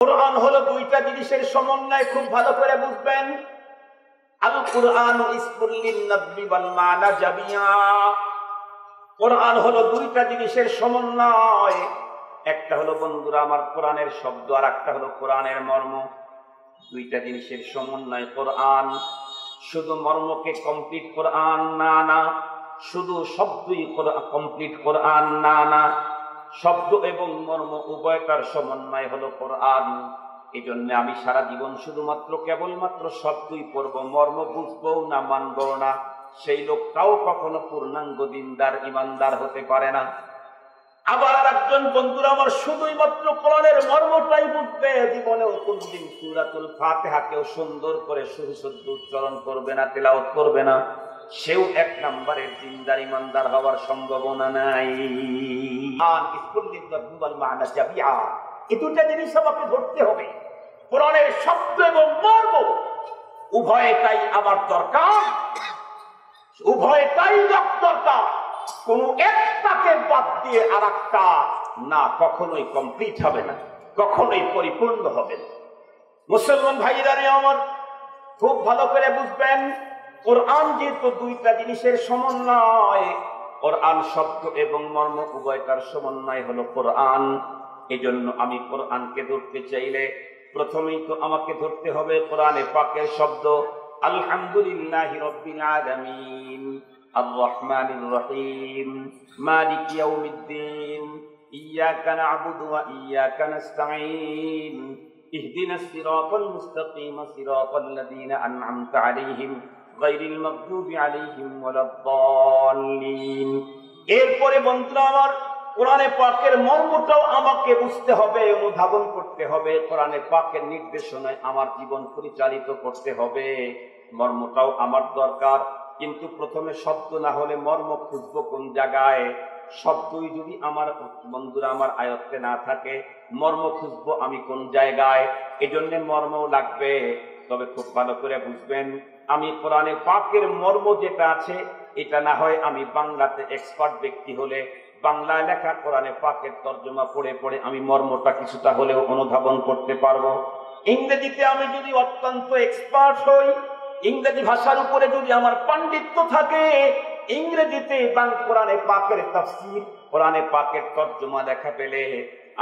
কোরআন হলো দুইটা জিনিসের সমন্বয়, খুব ভালো করে বুঝবেন। আল কুরআন ইসমুল লিন-নাবি ওয়াল মা'না জামিয়া। কোরআন হলো দুইটা জিনিসের সমন্বয়। একটা হলো বন্ধুরা আমার কোরআনের শব্দ, আর একটা হলো কোরআনের মর্ম। দুইটা জিনিসের সমন্বয় কোরআন। শুধু মর্মকে কমপ্লিট কোরআন না, না শুধু শব্দই কমপ্লিট কোরআন না, না শব্দ এবং মর্ম উভয়টার সমন্বয় হলো কোরআন। এই জন্য আমি সারা জীবন শুধুমাত্র কেবলমাত্র শব্দই পড়বো, মর্ম বুঝবো না, মানবো না, সেই লোকটাও কখনো পূর্ণাঙ্গ দিনদার ইমানদার হতে পারে না। আবার একজন বন্ধুরা আমার শুধুই মাত্র কোরআনের মর্মটাই বুঝবে, জীবনেও কোনদিন সূরাতুল ফাতিহাকেও সুন্দর করে সুবিশুদ্ধ উচ্চারণ করবে না, তেলাওয়াত করবে না, সেও এক নম্বরের দিনদার ইমানদার হওয়ার সম্ভাবনা নাই। এই দুটা জিনিস আমাকে ধরতে হবে। কোরআনের শব্দ এবং মর্ম উভয়টাই আমার দরকার, উভয়টাই দরকার। কোন একটাকে বাদ দিয়ে আর একটা না, কখনোই কমপ্লিট হবে না, কখনোই পরিপূর্ণ হবে না। মুসলমান ভাইরা আমার খুব ভালো করে বুঝবেন, কোরআন যেহেতু দুইটা জিনিসের সমন্বয়, কোরআন শব্দ এবং মর্ম উভয়টার সমন্বয় হলো কোরআন। এজন্য আমি কোরআনকে ধরতে চাইলে প্রথমেই তো আমাকে ধরতে হবে কোরআনে পাকের শব্দ। আলহামদুলিল্লাহি রাব্বিল আলামিন, আর রহমানির রহিম, মালিক ইয়াউমিদ্দিন, ইয়্যাকা না'বুদু ওয়া ইয়্যাকা নাস্তাঈন, ইহদিনাস সিরাতাল মুস্তাকিম, সিরাতাল্লাযীনা আন'আমতা আলাইহিম গায়রিল মাগদুবি আলাইহিম ওয়ালাদ-দাল্লিন। এরপরে বন্ধুরা আমার কোরআনে পাকের মর্মটাও আমাকে বুঝতে হবে, অনুধাবন করতে হবে। কোরআনে পাকের নির্দেশনায় আমার জীবন পরিচালিত করতে হবে, মর্মটাও আমার দরকার। কিন্তু প্রথমে শব্দ না হলে মর্ম খুঁজবো কোন জায়গায়? শব্দই যদি আমার বন্ধুরা আমার আয়ত্তে না থাকে, মর্ম খুঁজবো আমি কোন জায়গায়? এজন্য মর্মও লাগবে। তবে খুব ভালো করে বুঝবেন, আমি কোরআনে পাকের মর্ম যেটা আছে, এটা না হয় আমি বাংলাতে এক্সপার্ট ব্যক্তি হলে বাংলায় লেখা কোরআনে পাকের তর্জমা পড়ে পড়ে আমি মর্মটা কিছুটা হলেও অনুধাবন করতে পারবো। ইংরেজিতে আমি যদি অত্যন্ত এক্সপার্ট হই, ইংরেজি ভাষার উপরে যদি আমার পাণ্ডিত্য থাকে, ইংরেজিতে কোরআনে পাকের তাফসীর, কোরআনে পাকের তর্জমা লেখা পেলে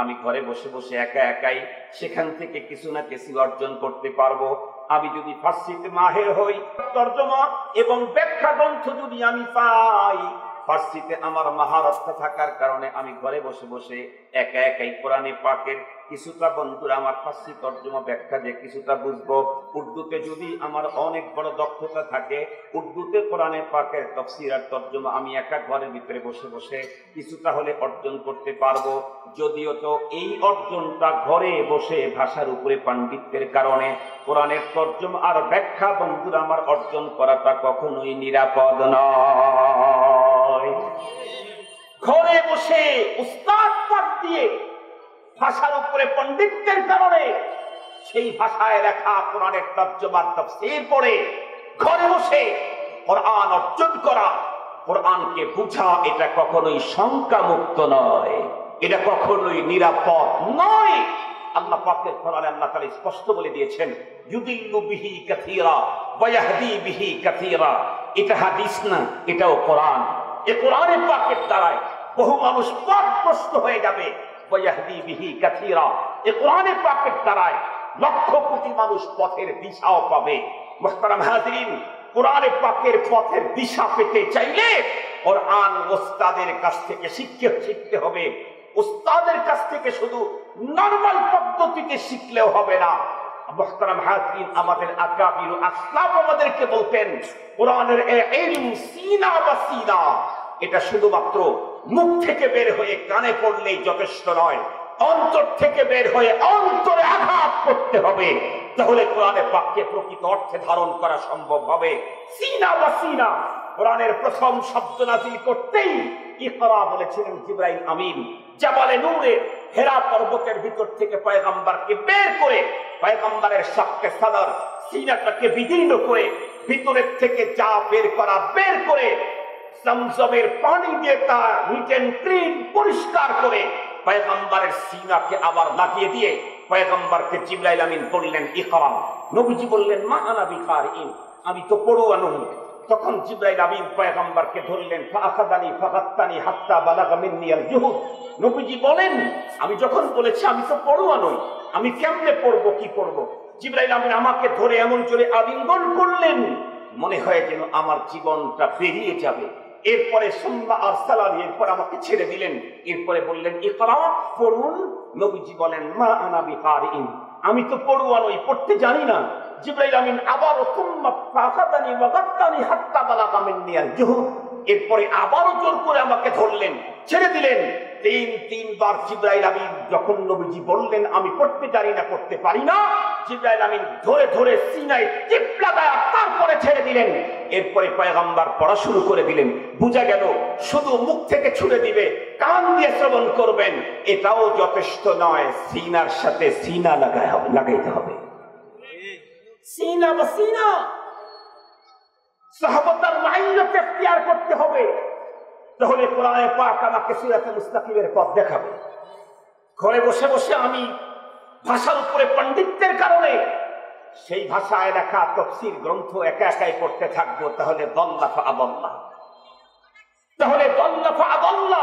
আমি ঘরে বসে বসে একা একাই সেখান থেকে কিছু না কিছু অর্জন করতে পারবো। আমি যদি ফার্সিতে মাহের হই, তর্জমা এবং ব্যাখ্যা গ্রন্থ যদি আমি পাই, ফার্সিতে আমার মহারত থাকার কারণে আমি ঘরে বসে বসে একা একাই কোরআনে পাকের কিছুটা বন্ধুরা আমার ফার্সি তর্জমা ব্যাখ্যা যে কিছুটা বুঝবো। উর্দুতে যদি আমার অনেক বড় দক্ষতা থাকে, উর্দুতে কোরআনে পাকের তাফসীর আর তর্জমা আমি একা ঘরের ভিতরে বসে বসে কিছুটা হলে অর্জন করতে পারবো। যদিও তো এই অর্জনটা ঘরে বসে ভাষার উপরে পাণ্ডিত্যের কারণে কোরআনের তর্জমা আর ব্যাখ্যা বন্ধুরা আমার অর্জন করাটা কখনোই নিরাপদ নয়। ঘরে বসে উস্তাদ পাঠ দিয়ে ভাষার উপরে পণ্ডিত্যের কারণে সেই ভাষায় লেখা কোরআনের তর্জমার তাফসীর পড়ে ঘরে বসে কোরআন অর্জন করা, কোরআনকে বুঝা, এটা কখনোই শঙ্কা মুক্ত নয়, এটা কখনোই নিরাপদ নয়। আল্লাহ পাকের কোরআনে আল্লাহ তাআলা স্পষ্ট বলে দিয়েছেন, ইউদিল্লু বিহি কাসীরা ওয়া ইয়াহদি বিহি কাসীরা। এটা হাদিস না, এটাও কোরআন। এই কোরআনে পাকের দ্বারায় বহু মানুষ পথভ্রষ্ট হয়ে যাবে। ওয়া ইয়াহদি বিহি কাসীরা, এই কোরআনে পাকের দ্বারায় লক্ষ কোটি মানুষ পথের দিশাও পাবে। মুহতারাম হাজিরিন, কোরআনে পাকের পথের দিশা পেতে চাইলে কোরআন ওস্তাদের কাছ থেকে শিখতে হবে। ওস্তাদের কাছ থেকে শুধু নরমাল পদ্ধতিতে শিখলেও হবে না। মুহতারাম হাজিরিন, আমাদের আকাবির আসলাফ আমাদেরকে বলতেন, কোরআনের ইলম সিনা বা সিনা, এটা শুধুমাত্র মুখ থেকে বের হয়ে কানে পড়লেই যথেষ্ট নয়, অন্তর থেকে বের হয়ে অন্তরে আঘাত করতে হবে, তাহলে কোরআনে পাককে প্রকৃত অর্থে ধারণ করা সম্ভব হবে। সিনা বা সিনা, কোরআনের প্রথম শব্দ নাযিল করতেই ইকরা বলেছিলেন জিবরাইল আমিন। জাবালে নূরে হেরা পর্বতের ভিতর থেকে পয়গম্বরকে বের করে, পয়গম্বরের সাক্কে সাদর সিনাটাকে বিদীর্ণ করে ভিতরের থেকে যা বের করা বের করে জমজমের পানি দিয়ে তা নিট এন্ড ক্লিন পরিষ্কার করে পয়গম্বরের সিনাকে আবার লাগিয়ে দিয়ে পয়গম্বরকে জিবরাইল আমিন বললেন ইকরা। নবীজি বললেন মা আনা বিকারিন, আমি তো পড়ুয়া নই। তখন জিবরাইল আমিন পয়গম্বরকে ধরলেন, ফাআখাযানি ফাগাত্তানি হাত্তা বালাগা মিন্নি আল-জুহুদ। নবীজি বলেন আমি যখন বলেছি আমি তো পড়ুয়া নই, আমি কেমনে পড়বো, কি পড়বো? জিবরাইল আমিন আমাকে ধরে এমন জোরে আলিঙ্গন করলেন, মনে হয় যেন আমার জীবনটা বেরিয়ে যাবে। এরপরে সুম্মা আরসালানি, এরপর আমাকে ছেড়ে দিলেন। এরপরে বললেন ইকরা, পড়ুন। নবীজি বলেন মা আনা বিকারিন, আমি তো পড়ুয়া নই, পড়তে জানি না। জিবরাইল আমিন আবার সুম্মা ফাখাদানি ওয়াগাত্তানি হাত্তা বালাগা মিন্নি আল-জুহুদ, এরপরে আবারও জোর করে আমাকে ধরলেন, ছেড়ে দিলেন। তিনবার জিবরাইল আমিন যখন নবীজি বললেন আমি পড়তে জানি না, পড়তে পারি না, জিবরাইল আমিন ধরে ধরে সিনায় টিপ লাগায় তারপরে ছেড়ে দিলেন। এরপরে পয়গম্বর পড়া শুরু করে দিলেন। বোঝা গেল শুধু মুখ থেকে ছুড়ে দিবে, কান দিয়ে শ্রবণ করবেন, এটাও যথেষ্ট নয়, সিনার সাথে সিনা লাগাইতে হবে। সিনা বা সিনা সাহাবতার মাইন্ডে এখতিয়ার করতে হবে, তাহলে কোরআনে পাক আমাকে সিরাতে মুস্তাকিমের পথ দেখাবে। ঘরে বসে বসে আমি ভাষার উপরে পণ্ডিতের কারণে সেই ভাষায় লেখা তাফসীর গ্রন্থ একা একাই পড়তে থাকবো, তাহলে দাল্লা ফাআদাল্লা, তাহলে দাল্লা ফাআদাল্লা,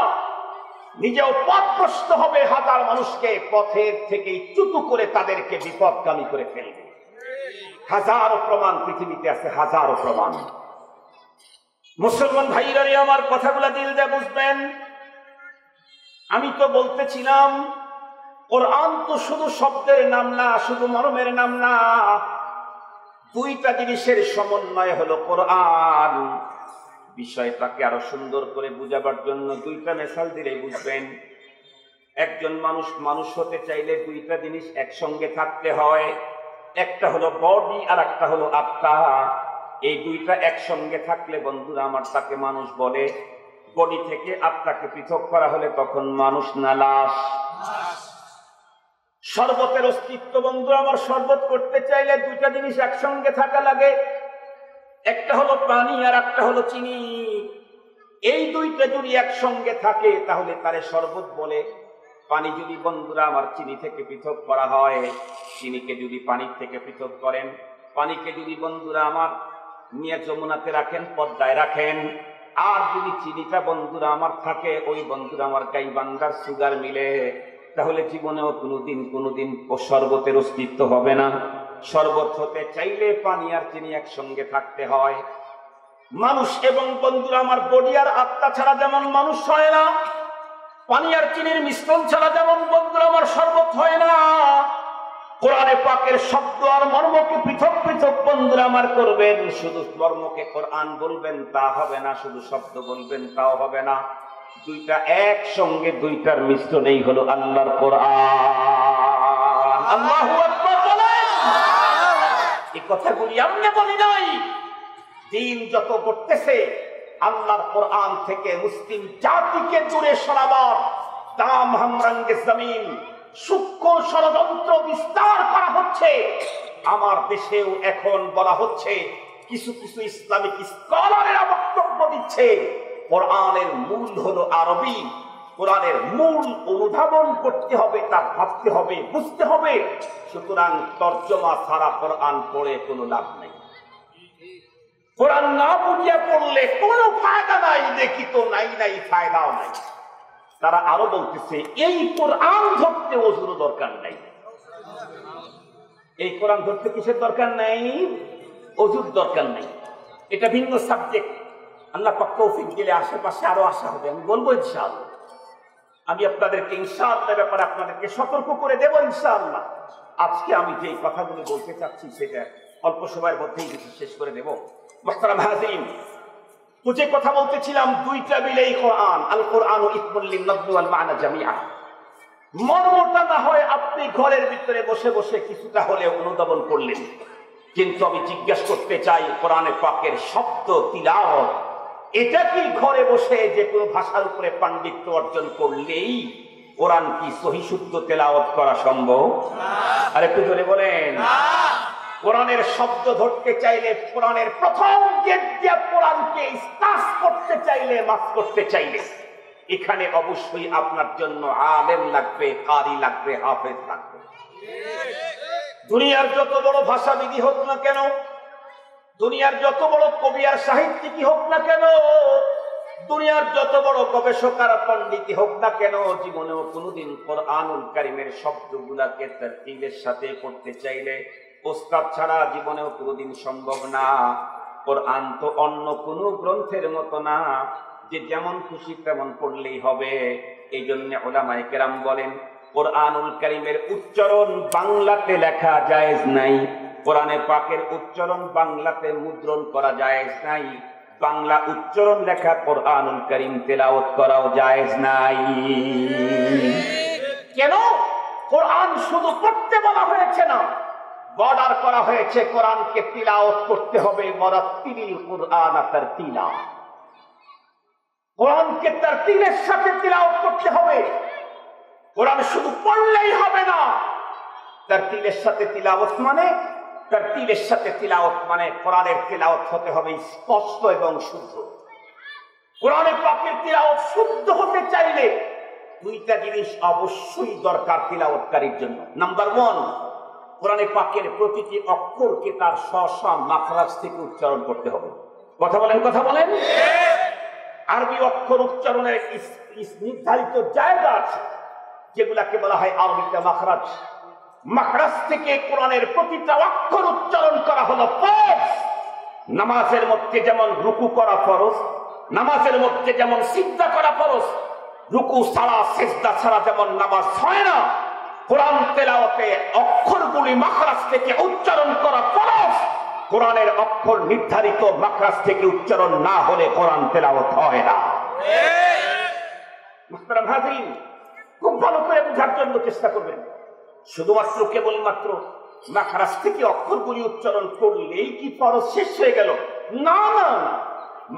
নিজেও পথভ্রষ্ট হবে, হাজার মানুষকে পথের থেকে চ্যুত করে তাদেরকে বিপদগামী করে ফেলবে। হাজারো প্রমাণ পৃথিবীতে আছে, হাজারো প্রমাণ। মুসলমান ভাইরা আমার কথাগুলা দিল দিয়ে বুঝবেন। আমি তো বলতেছিলাম কোরআন তো শুধু শব্দের নাম না, শুধু মরমের নাম না, দুইটা জিনিসের সমন্বয় হলো কোরআন। বিষয়টাকে আরো সুন্দর করে বুঝাবার জন্য দুইটা মেসাল দিলেই বুঝবেন। একজন মানুষ হতে চাইলে দুইটা জিনিস একসঙ্গে থাকতে হয়, একটা হলো বডি আর একটা হলো আত্মা। এই দুইটা একসঙ্গে থাকলে বন্ধুরা আমার তাকে মানুষ বলে। বডি থেকে আত্মাকে পৃথক করা হলে তখন মানুষ না লাশ। শরবতের অস্তিত্ব বন্ধুরা আমার, শরবত করতে চাইলে দুইটা জিনিস একসঙ্গে থাকা লাগে, একটা হলো পানি আর একটা হলো চিনি। এই দুইটা যদি একসঙ্গে থাকে তাহলে তারে শরবত বলে। পানি যদি বন্ধুরা আমার চিনি থেকে পৃথক করা হয়, চিনিকে যদি পানির থেকে পৃথক করেন, পানিকে যদি বন্ধুরা আমার নিয়ে যমুনাতে রাখেন, পদ্মায় রাখেন, আর যদি চিনিটা বন্ধুরা আমার থাকে ওই বন্ধুরা আমার গাইবান্ধার সুগার মিলে, তাহলে জীবনেও কোনোদিন শরবতের অস্তিত্ব হবে না। শরবত হতে চাইলে পানি আর চিনি একসঙ্গে থাকতে হয়। মানুষ এবং বন্ধুরা আমার বডি আর আত্মা ছাড়া যেমন মানুষ হয় না, পানি আর চিনির মিশ্রণ ছাড়া যেমন বন্ধুরা আমার শরবত হয় না, কোরআনে পাকের শব্দ আর মর্মকে পৃথক পৃথক বন্ধুরা আমার করবেন। শুধু মর্মকে কোরআন বলবেন তা হবে না, শুধু শব্দ বলবেন তাও হবে না, দুইটা একসঙ্গে, দুইটার মিশ্রণেই হলো আল্লাহর কোরআন। আল্লাহু আকবার বলেন। এই কথাগুলি আমরা বলি নাই, দিন যত করতেছে আল্লাহর কোরআন থেকে মুসলিম জাতিকে দূরে সরাবার দাম হামরাঙ্গে জমিন সূক্ষ্ম ষড়যন্ত্র বিস্তার করা হচ্ছে। আমার দেশেও এখন বলা হচ্ছে, কিছু কিছু ইসলামিক স্কলারেরা বক্তব্য দিচ্ছে কোরআনের মূল হলো আরবি, কোরআনের মূল অনুধাবন করতে হবে, তা ভাবতে হবে, বুঝতে হবে। সুতরাং তর্জমা ছাড়া কোরআন পড়ে কোনো লাভ নেই। কোরআন না বুঝিয়ে পড়লে কোনো ফায়দা নাই, দেখি তো নাই ফায়দাও নাই। তারা আরো বলতেছে এই কোরআন ধরতে ওযুর দরকার নাই। এই কোরআন ধরতে কিসের দরকার নাই? ওযুর দরকার নাই। এটা ভিন্ন সাবজেক্ট। আল্লাহ পাক তৌফিক দিলে আশেপাশে আরো আসা হবে, আমি বলবো ইনশাআল্লাহ। আমি আপনাদেরকে ইনশাআল্লাহ ব্যাপারে আপনাদেরকে সতর্ক করে দেব ইনশাআল্লাহ। আজকে আমি যে কথাগুলো বলতে চাচ্ছি সেটা অল্প সময়ের মধ্যেই শেষ করে দেব। মুহতারাম হাজিরিন, তো যে কথা বলতেছিলাম দুইটা মিলেই কোরআন, আল কোরআন ইসমুল লিন-নাজমি ওয়াল মা'না জামিআ। মর্মটা না হয় আপনি ঘরের ভিতরে বসে বসে কিছুটা হলেও অনুধাবন করলেন, কিন্তু আমি জিজ্ঞাসা করতে চাই কোরআনে পাকের শব্দ তিলাওয়াত, এটা কি ঘরে বসে যে কোনো ভাষার উপরে পাণ্ডিত্য অর্জন করলেই কোরআন কি সহি শুদ্ধ তেলাওয়াত করা সম্ভব? আর একটু জোরে বলেন। কোরআনের শব্দ ধরতে চাইলে, কোরআনের প্রথম গেট দিয়ে কোরআনকে স্টাস করতে চাইলে, মাস করতে চাইলে, এখানে অবশ্যই আপনার জন্য আলেম লাগবে, কারি লাগবে, হাফেজ লাগবে। দুনিয়ার যত বড় ভাষাবিদই হোক না কেন, দুনিয়ার যত বড় কবি আর সাহিত্যিকই হোক না কেন, দুনিয়ার যত বড় গবেষক আর পণ্ডিতই হোক না কেন, জীবনেও কোনোদিন কোরআনুল কারীমের শব্দগুলাকে তারতিলের সাথে পড়তে চাইলে ওস্তাদ ছাড়া জীবনেও কোনোদিন সম্ভব না। কোরআন তো অন্য কোনো গ্রন্থের মতো না যে যেমন খুশি তেমন পড়লেই হবে। এই জন্য উলামায়ে কেরাম বলেন কোরআনুল কারীমের উচ্চারণ বাংলাতে লেখা জায়েজ নাই, কোরআনে পাকের উচ্চারণ বাংলাতে মুদ্রণ করা জায়েজ নাই, বাংলা উচ্চারণ লেখা কোরআনুল কারীম তেলাওয়াত করাও জায়েজ নাই। কেন? কোরআন শুধু পড়তে বলা হয়েছে না, বর্ডার করা হয়েছে কোরআনকে তিলাওয়াত করতে হবে। ওয়ারাত্তিলিল কুরআন তারতিলা, কোরআনকে তারতিলের সাথে তিলাওয়াত করতে হবে। কোরআন শুধু পড়লেই হবে না, তারতিলের সাথে তিলাওয়াত মানে, তারতিলের সাথে তিলাওয়াত মানে কোরআনের তিলাওয়াত হতে হবে স্পষ্ট এবং শুদ্ধ। কোরআনে পাকের তিলাওয়াত শুদ্ধ হতে চাইলে দুইটা জিনিস অবশ্যই দরকার তিলাওয়াতকারীর জন্য। নাম্বার 1, কোরআনে পাকের প্রতিটি অক্ষরকে তার স্ব মাখরাজ থেকে উচ্চারণ করতে হবে। কথা বলেন, কথা বলেন। আরবি অক্ষর উচ্চারণের নির্ধারিত জায়গা আছে যেগুলাকে বলা হয় আরবিতে মাখরাজ। মাখরাজ থেকে কোরআনের প্রতিটা অক্ষর উচ্চারণ করা হলো ফরজ। নামাজের মধ্যে যেমন রুকু করা ফরজ, নামাজের মধ্যে যেমন সিজদা করা ফরজ, রুকু ছাড়া সিজদা ছাড়া যেমন নামাজ হয় না, কোরআন তেলাওয়াতে অক্ষরগুলি মাখরাজ থেকে উচ্চারণ করা ফরজ। কোরআনের অক্ষর নির্ধারিত মাখরাজ থেকে উচ্চারণ না হলে কোরআন তেলাওয়াত হয় না। মুহতারাম হাজিরিন, খুব ভালো করে বোঝার জন্য চেষ্টা করবেন। শুধুমাত্র কেবলমাত্র মাখরাজ থেকে অক্ষরগুলি উচ্চারণ করলেই কি ফরজ শেষ হয়ে গেল? না না,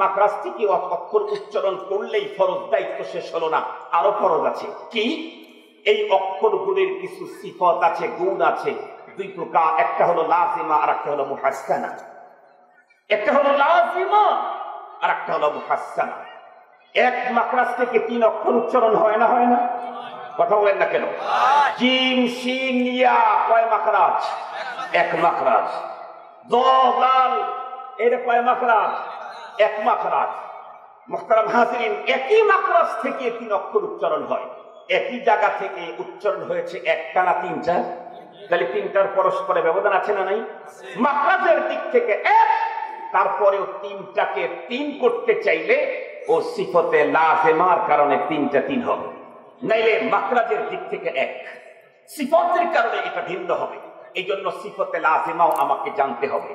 মাখরাজ থেকে অক্ষর উচ্চারণ করলেই ফরজ দায়িত্ব শেষ হলো না, আরো ফরজ আছে। কি? এই অক্ষরগুলির কিছু সিফত আছে, গুণ আছে, দুই প্রকার। একটা হলো লাজিমা আর একটা হলো মুহাসসানা। একটা হলো লাজিমা আর একটা হলো মুহাসসানা। এক মাখরাজ থেকে 3 অক্ষর উচ্চারণ হয় না, হয় না? কথা বলেন না কেন? জিম শিন ইয়া কয় মাখরাজ? 1 মাখরাজ। দাল এর কয় মাখরাজ? 1 মাখরাজ। মুহতারাম হাজিরিন, একই মাখরাজ থেকে 3 অক্ষর উচ্চারণ হয়, একই জায়গা থেকে উচ্চারণ হয়েছে একটা না 3টা, তাহলে 3টার পরস্পরে ব্যবধান আছে না নাই? মাখরাজের দিক থেকে 1, তারপরেও 3টাকে 3 করতে চাইলে ও সিফতে লাজিমার কারণে 3টা 3 হবে, নাইলে মাখরাজের দিক থেকে 1, সিফতের কারণে এটা ভিন্ন হবে। এই জন্য সিফতে লাজিমাও আমাকে জানতে হবে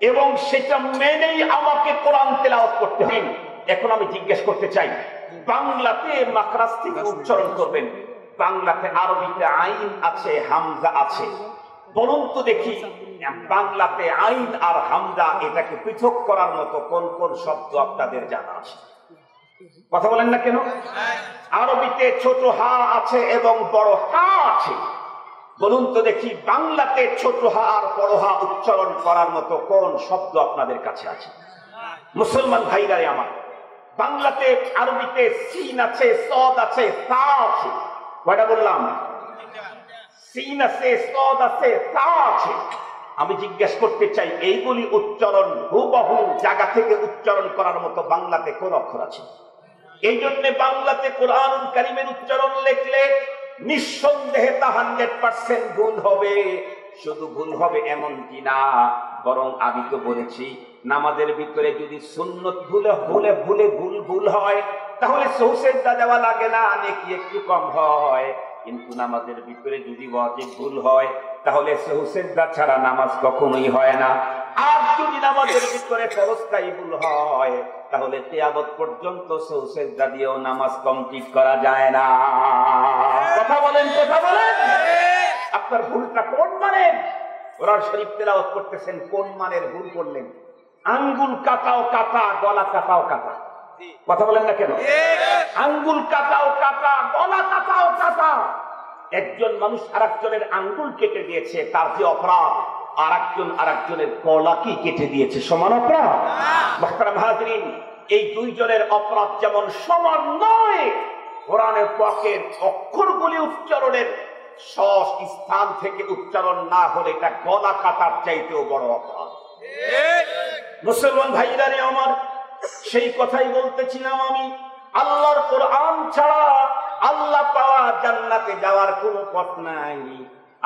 এবং সেটা মেনেই আমাকে কোরআন তেলাওয়াত করতে হবে। এখন আমি জিজ্ঞেস করতে চাই, বাংলাতে মাখরাজ থেকে উচ্চারণ করবেন, বাংলাতে আরবিতে আইন আছে, হামজা আছে, বলুন তো দেখি বাংলাতে আইন আর হামজা এটাকে পৃথক করার মতো কোন কোন শব্দ আপনাদের জানা আছে? কথা বলেন না কেন? আরবিতে ছোট হা আছে এবং বড় হা আছে, বলুন তো দেখি বাংলাতে ছোট হা আর বড় হা উচ্চারণ করার মতো কোন শব্দ আপনাদের কাছে আছে? মুসলমান ভাইরা আমার, বাংলাতে আরবিতে সিন আছে, সদ আছে, সা আছে। কয়টা বললাম? সিন আছে, সদ আছে, সা আছে। আমি জিজ্ঞেস করতে চাই, এইগুলি উচ্চারণ হুবহু জায়গা থেকে উচ্চারণ করার মতো বাংলাতে কোন অক্ষর আছে? এই জন্য বাংলাতে কোরআনুল কারীমের উচ্চারণ লিখলে নিঃসন্দেহে তা 100% ভুল হবে। শুধু ভুল হবে এমনটি না, বরং আমি তো বলেছি নামাজের ভিতরে যদি সুন্নত ভুল হয় তাহলে সৌসেজদা দেওয়া লাগে না, নেকি একটু কম হয়। কিন্তু নামাজের ভিতরে যদি ওয়াজিব ভুল হয় তাহলে সৌসেজদা ছাড়া নামাজ কখনোই হয় না। আর যদি নামাজের ভিতরে ফরজটাই ভুল হয় তাহলে কিয়ামত পর্যন্ত সৌসেজদা দিয়েও নামাজ কমপ্লিট করা যায় না। কথা বলেন, কথা বলেন। আপনার ভুলটা কোন মানের? কোরআন শরীফ তেলাওয়াত করতেছেন, কোন মানের ভুল করলেন? আঙ্গুল কাটাও কাটা, গলা কাটাও কাটা। কথা বলেন না কেন? আঙ্গুল কাটাও কাটা, গলা কাটাও কাটা। একজন মানুষ আরেকজনের আঙ্গুল কেটে দিয়েছে, তার যে অপরাধ, আরেকজনের গলাকে কেটে দিয়েছে, সমান অপরাধ। মুহতারাম হাজিরিন, এই দুইজনের অপরাধ যেমন সমান নয়, কোরআনের পাকের অক্ষরগুলি উচ্চারণের স্থান থেকে উচ্চারণ না হলে এটা গলা কাটার চাইতেও বড় অপরাধ। মুসলমান ভাইরা রে আমার, সেই কথাই বলতেছিলাম আমি, আল্লাহর কোরআন ছাড়া আল্লাহ পাওয়া, জান্নাতে যাওয়ার কোনো পথ নাই।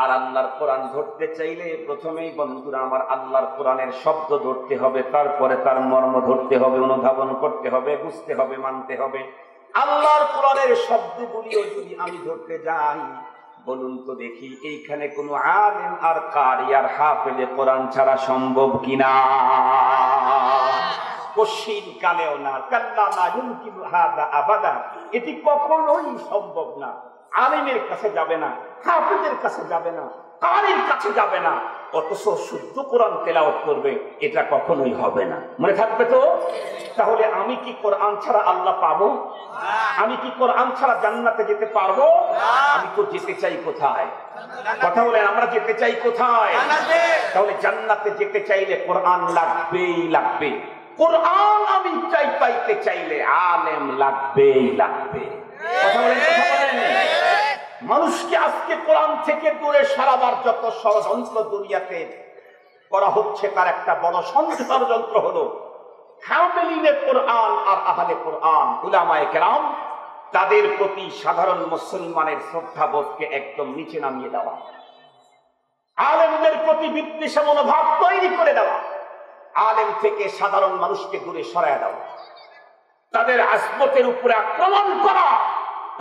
আর আল্লাহর কোরআন ধরতে চাইলে প্রথমেই বন্ধুরা আমার আল্লাহর কোরআনের শব্দ ধরতে হবে, তারপরে তার মর্ম ধরতে হবে, অনুধাবন করতে হবে, বুঝতে হবে, মানতে হবে। আল্লাহর কোরআনের শব্দগুলিও যদি আমি ধরতে যাই, বলুন তো দেখি এইখানে কোনো আলেম আর কারি আর হাফেজে কোরআন ছাড়া সম্ভব কিনা? কশিন কালেও না, কাল্লা না ইউমকিনু হাযা আবাদা, এটি কখনোই সম্ভব না। আলেমের কাছে যাবে না, হাফেজের কাছে যাবে না, কারির কাছে যাবে না, অথচ শুদ্ধ কোরআন তেলাওয়াত করবে, এটা কখনোই হবে না। মনে থাকবে তো? তাহলে আমি কি কোরআন ছাড়া আল্লাহ পাবো? আমি কি কোরআন ছাড়া জান্নাতে যেতে পারবো? আমি তো যেতে চাই কোথায়? কথা বলেন, আমরা যেতে চাই কোথায়? তাহলে জান্নাতে যেতে চাইলে কোরআন লাগবেই লাগবে। কোরআন আমি পাইতে চাইলে আলেম লাগবেই লাগবে। কথা বলেন, কথা বলেন। মানুষকে আজকে কোরআন থেকে দূরে সরাবার যত ষড়যন্ত্র দুনিয়াতে করা হচ্ছে, তার একটা বড় ষড়যন্ত্র হলো হামিলিনে কোরআন আর আহলে কোরআন, উলামায়ে কেরাম, তাদের প্রতি সাধারণ মুসলমানের শ্রদ্ধাবোধকে একদম নিচে নামিয়ে দেওয়া, আলেমদের প্রতি বিদ্বেষী মনোভাব তৈরি করে দেওয়া, আলেম থেকে সাধারণ মানুষকে দূরে সরায় দেওয়া, তাদের আজমতের উপরে আক্রমণ করা,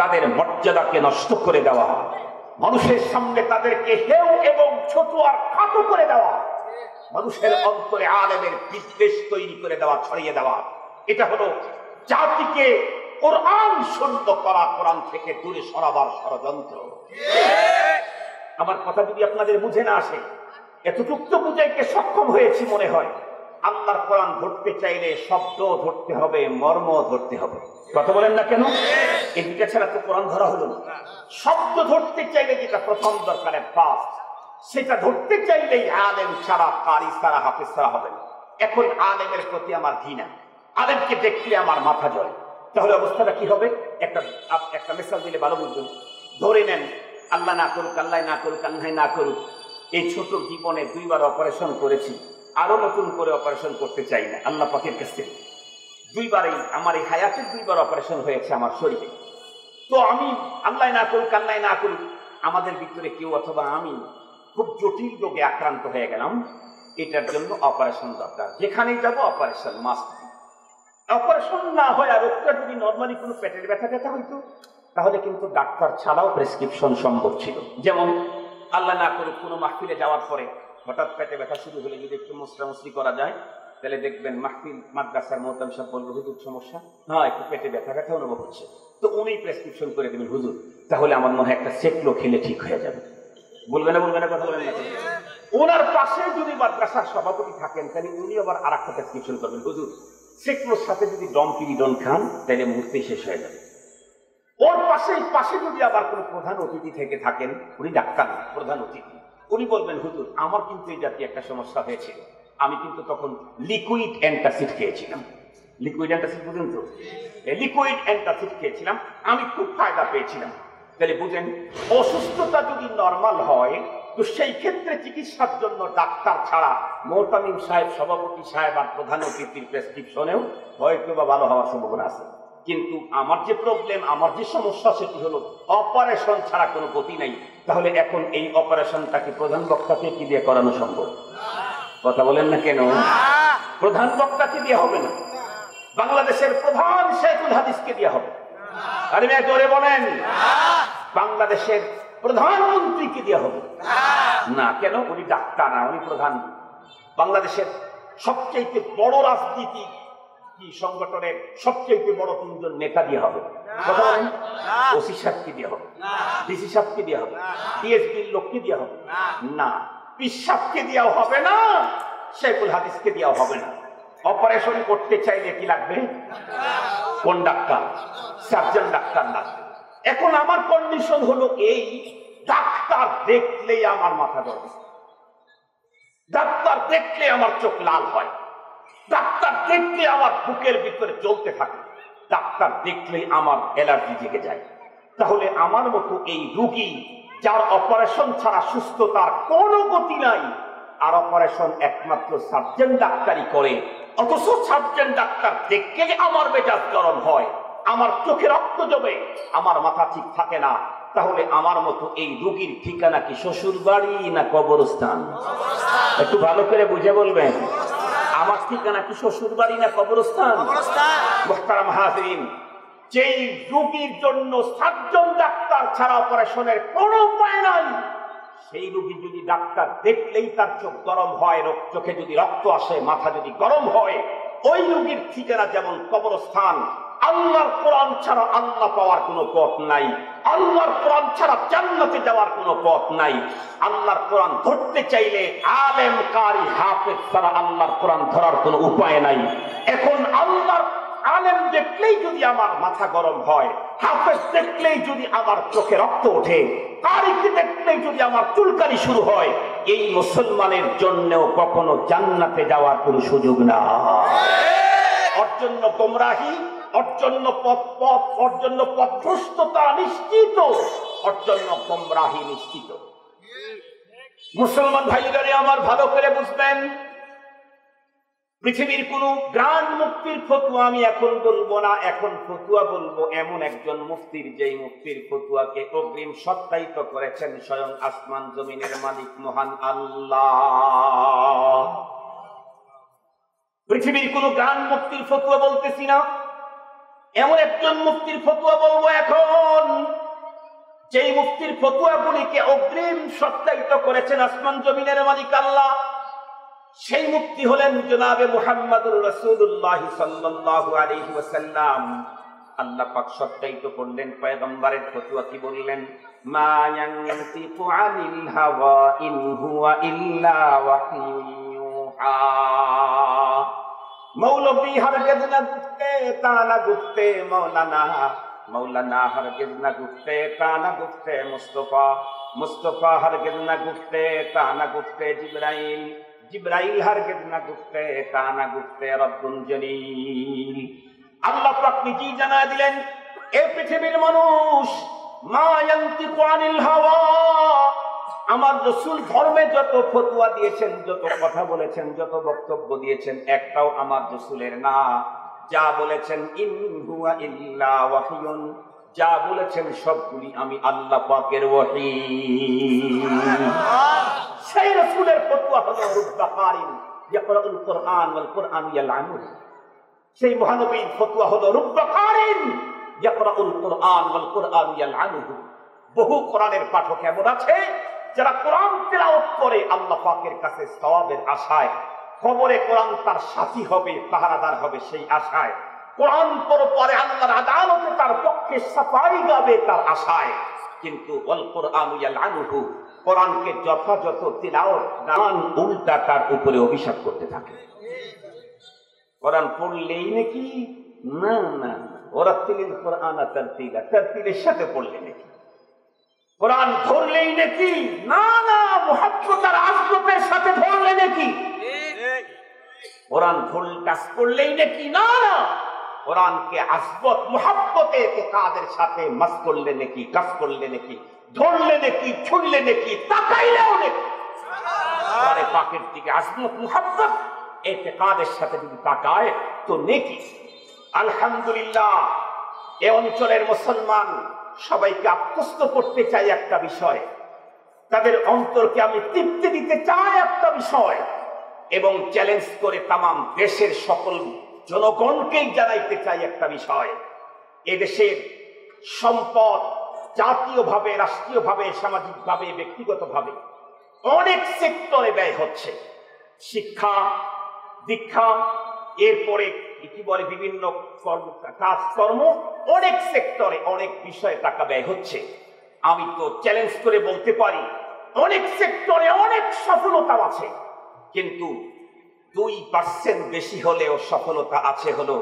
তাদের মর্যাদাকে নষ্ট করে দেওয়া, মানুষের সামনে তাদেরকে হেয় এবং ছোট আর খাটো করে দেওয়া, মানুষের অন্তরে আলেমের বিদ্বেষ তৈরি করে দেওয়া, ছড়িয়ে দেওয়া, এটা হলো জাতিকে কোরআন শূন্য করা, কোরআন থেকে দূরে সরাবার ষড়যন্ত্র। আমার কথা যদি আপনাদের বুঝে না আসে, এতটুকু তো বুঝাইতে সক্ষম হয়েছি মনে হয়। আল্লাহর কোরআন ধরতে চাইলে শব্দ ধরতে হবে, মর্ম ধরতে হবে। কথা বলেন না কেন? এই দুটা ছাড়া তো কোরআন ধরা হলো না। শব্দ ধরতে চাইলে যেটা প্রথম দরকারে পাস, সেটা ধরতে চাইলেই আলেম ছাড়া, কারি ছাড়া, হাফেজ ছাড়া হবে না। এখন আলেমের প্রতি আমার ঘৃণা, আলেমকে দেখলে আমার মাথা জ্বলে, তাহলে অবস্থাটা কি হবে? একটা মিসাল দিলে ভালো বুঝবেন। ধরে নেন, আল্লাহ না করুক, আল্লাহ না করুক, আল্লাহ না করুক, এই ছোট জীবনে 2 বার অপারেশন করেছি, আরো নতুন করে অপারেশন করতে চাই না আল্লাহ পাকের কাছে। 2 বারই আমার এই হায়াতে 2 বার অপারেশন হয়েছে আমার শরীরে। তো আমি আল্লাহ না করুক, আল্লাহ না করুক, আমাদের ভিতরে কেউ অথবা আমি খুব জটিল রোগে আক্রান্ত হয়ে গেলাম, এটার জন্য অপারেশন দরকার, যেখানেই যাব অপারেশন মাস্ট। অপারেশন না হয় আর রোগটা যদি নর্মালি কোনো পেটের ব্যথা ব্যথা হইতো, তাহলে কিন্তু ডাক্তার ছাড়াও প্রেসক্রিপশন সম্ভব ছিল। যেমন আল্লাহ না করুক কোনো মাহফিলে যাওয়ার পরে হঠাৎ পেটে ব্যথা শুরু হলে যদি একটু মুসরামুসরি করা যায়, তাহলে দেখবেন মাহফিল মাদ্রাসার মোহতাম সাহেব বলবে, হুজুর সমস্যা, হ্যাঁ একটু পেটে ব্যথা ব্যথা অনুভব হচ্ছে, তো উনি প্রেসক্রিপশন করে দেবেন, হুজুর তাহলে আমার মনে হয় একটা সেকলো খেলে ঠিক হয়ে যাবে। বলবে না, বলবে না, কথা বলেন না। ওনার পাশে যদি মাদ্রাসার সভাপতি থাকেন, তাহলে উনি আবার আর একটা প্রেসক্রিপশন করবেন, হুজুর সেকলোর সাথে যদি ডন খান তাহলে মুহূর্তেই শেষ হয়ে যাবে। ওর পাশে যদি আবার কোনো প্রধান অতিথি থেকে থাকেন, উনি ডাক্তার না, প্রধান অতিথি, উনি বলবেন, হুজুর আমার কিন্তু এই জাতীয় একটা সমস্যা হয়েছিল, আমি কিন্তু তখন লিকুইড অ্যান্টাসিড খেয়েছিলাম। লিকুইড অ্যান্টাসিড বুঝেন তো? লিকুইড অ্যান্টাসিড খেয়েছিলাম, আমি খুব ফায়দা পেয়েছিলাম। তাহলে বুঝেন, অসুস্থতা যদি নর্মাল হয়, তো সেই ক্ষেত্রে চিকিৎসার জন্য ডাক্তার ছাড়া মোহতামিম সাহেব, সভাপতি সাহেব আর প্রধান অতিথির প্রেসক্রিপশনেও হয়তো বা ভালো হওয়ার সম্ভাবনা আছে। কিন্তু আমার যে প্রবলেম, আমার যে সমস্যা, সেটি হলো অপারেশন ছাড়া কোনো গতি নাই। তাহলে এখন এই অপারেশনটাকে প্রধান বক্তাকে কি দিয়ে করানো সম্ভব? কথা বলেন না কেন? প্রধান বক্তাকে দিয়ে হবে না, বাংলাদেশের প্রধান শেখুল হাদিসকে দিয়ে হবে। আরে মেয়ে জোরে বলেন, বাংলাদেশের প্রধানমন্ত্রীকে দিয়ে হবে না। কেন? উনি ডাক্তার না, উনি প্রধান। বাংলাদেশের সবচেয়ে বড় রাজনীতি সংগঠনের সবচেয়ে বড় 3 জন নেতা দিয়ে হবে। কথা বলেন, ওসি সাহেবকে দিয়ে হবে, ডিসি সাহেবকে দিয়ে হবে, ডিএসপির লোককে দিয়ে হবে না, পীর সাহেবকে দেওয়া হবে না, শেখুল হাদিসকে দেওয়া হবে না। অপারেশন করতে চাইলে কি লাগবে? কোন ডাক্তার? সার্জন ডাক্তার লাগবে। এখন আমার কন্ডিশন হলো এই, ডাক্তার দেখলেই আমার মাথা ধরে, ডাক্তার দেখলে আমার চোখ লাল হয়, ডাক্তার দেখলে আমার বুকের ভিতরে জ্বলতে থাকে, ডাক্তার দেখলেই আমার অ্যালার্জি জেগে যায়, তাহলে আমার মতো এই রোগী যার অপারেশন ছাড়া সুস্থতার কোনো গতি নাই, আর অপারেশন একমাত্র সার্জন ডাক্তারই করে, অথচ সার্জন ডাক্তার দেখলে আমার মেজাজ গরম হয়, আমার চোখে রক্ত জমে, আমার মাথা ঠিক থাকে না, তাহলে আমার মতো এই রোগীর ঠিকানা কি শ্বশুর বাড়ি না কবরস্থান? একটু ভালো করে বুঝে বলবেন, আমার ঠিকানা কি শ্বশুর বাড়ি না কবরস্থান? মুহতারাম হাজিরিন, যেই রোগীর জন্য সার্জন ডাক্তার ছাড়া অপারেশনের কোনো উপায় নাই, সেই রোগী যদি ডাক্তার দেখলেই তার চোখ গরম হয়, চোখে যদি রক্ত আসে, মাথা যদি গরম হয়, ওই রোগীর ঠিকানা যেমন কবরস্থান। আল্লাহর কোরআন ছাড়া আল্লাহ পাওয়ার কোনো পথ নাই, আল্লাহর কোরআন ছাড়া জান্নাতে যাওয়ার কোনো পথ নাই। আল্লাহর কোরআন ধরতে চাইলে আলেম কারি হাফেজ ছাড়া আল্লাহর কোরআন ধরার কোনো উপায় নাই। এখন আল্লাহর আলেম দেখলেই যদি আমার মাথা গরম হয়, হাফেজ দেখলেই যদি আমার চোখে রক্ত ওঠে, কারিকে দেখলেই যদি আমার চুলকানি শুরু হয়, এই মুসলমানের জন্যও কখনো জান্নাতে যাওয়ার কোনো সুযোগ না। ওর জন্য গোমরাহি, ওর জন্য পথভ্রষ্টতা নিশ্চিত, ওর জন্য গোমরাহি নিশ্চিত। মুসলমান ভাইরা আমার ভালো করে বুঝবেন, পৃথিবীর কোন গ্রান্ড মুফতির ফতুয়া আমি এখন বলবো না, এখন ফতুয়া বলবো এমন একজন মুফতির, যেই মুফতির ফতুয়াকে অগ্রিম সত্যায়িত করেছেন স্বয়ং আসমান জমিনের মালিক মহান আল্লাহ। পৃথিবীর কোন গ্রান্ড মুফতির ফতুয়া বলতেছি না, এমন একজন মুফতির ফতুয়া বলবো এখন, যেই মুফতির ফতুয়াগুলিকে অগ্রিম সত্যায়িত করেছেন আসমান জমিনের মালিক আল্লাহ। সেই মুফতি হলেন জনাবে মুহাম্মদুর রাসূলুল্লাহ সাল্লাল্লাহু আলাইহি ওয়াসাল্লাম। আল্লাহ পাক সত্যায়িত করলেন, পয়গম্বরের ফতোয়া কি বললেন? মা ইয়ানতিকু আনিল হাওয়া ইন হুয়া ইল্লা ওয়াহয়ুহা। মৌলভী হরগিজ না গুফতে তা না গুফতে মৌলানা, মৌলানা হরগিজ না গুফতে তা না গুফতে মুস্তাফা, মুস্তাফা হরগিজ না গুফতে তা না গুফতে জিবরাইল, জিবরাইল হরগিজ না গুফতে তা না গুফতে রব্বুল জলিল। আল্লাহ পাক নিজেই জানায় দিলেন, এই পৃথিবীর মানুষ, মা ইয়ানতিকু আনিল হাওয়া, আমার রাসূল ধর্মে যত ফতোয়া দিয়েছেন, যত কথা বলেছেন, যত বক্তব্য দিয়েছেন, একটাও আমার রাসূলের না। যা বলেছেন ইন হুয়া ইল্লা ওয়াহয়ুন, যা বলেছেন সবগুলি আমি আল্লাহ পাকের ওহী। সেই রাসূলের ফতোয়া হলো রুব্বা কারিন ইয়াকরাউল কুরআন ওয়াল কুরআন ইয়ালআনুহু। সেই মহানবীর ফতোয়া হলো রুব্বা কারিন ইয়াকরাউল কুরআন ওয়াল কুরআন ইয়ালআনুহু। বহু কোরআনের পাঠক এমন আছে যারা কোরআন তেলাওয়াত করে আল্লাহ পাকের কাছে সওয়াবের আশায়, কবরে কোরআন তার সাথী হবে, পাহারাদার হবে সেই আশায়, কোরআন পরে আল্লাহর আদালতে তার পক্ষে সাফাই গাবে তার আশায়। কিন্তু ওয়াল কুরআন ইয়ালআনুহু, কোরআনকে যথাযথ তিলাওয়াত গান উল্টা তার উপরে অভিশাপ করতে থাকে। কোরআন পড়লেই নাকি না না, ওরাতিলিল কোরআন তারতিলা, তারতিলের সাথে পড়লে নাকি, কোরআন ধরলেই নাকি না না, মুহাব্বত আর আযমতের সাথে ধরলে নাকি, কোরআন ধরলে কাজ করলেই নাকি না না, কোরআনকে আযমত মুহাব্বতে ইতিকাদের সাথে মাস করলে নাকি, কাজ করলে নাকি, ধরলে নাকি, ছুঁলে নাকি, তাকাইলেও নাকি। কোরআনে পাকের দিকে আযমত মুহাব্বত ইতিকাদের সাথে যদি তাকায় তো নেকি। আলহামদুলিল্লাহ, এই অঞ্চলের মুসলমান সবাইকে আত্মস্থ করতে চাই একটা বিষয়, তাদের অন্তরকে আমি তৃপ্তি দিতে চাই একটা বিষয়, এবং চ্যালেঞ্জ করে তামাম দেশের সকল জনগণকেই জানাইতে চাই একটা বিষয়। এদেশের সম্পদ জাতীয়ভাবে, রাষ্ট্রীয়ভাবে, সামাজিকভাবে, ব্যক্তিগতভাবে অনেক সেক্টরে ব্যয় হচ্ছে। শিক্ষা, দীক্ষা, এরপরে কি বলে বিভিন্ন কাজকর্ম, অনেক সেক্টরে অনেক বিষয়ে টাকা ব্যয় হচ্ছে। আমি তো চ্যালেঞ্জ করে বলতে পারি অনেক সেক্টরে অনেক সফলতা আছে, কিন্তু 2% বেশি হলেও সফলতা আছে হলো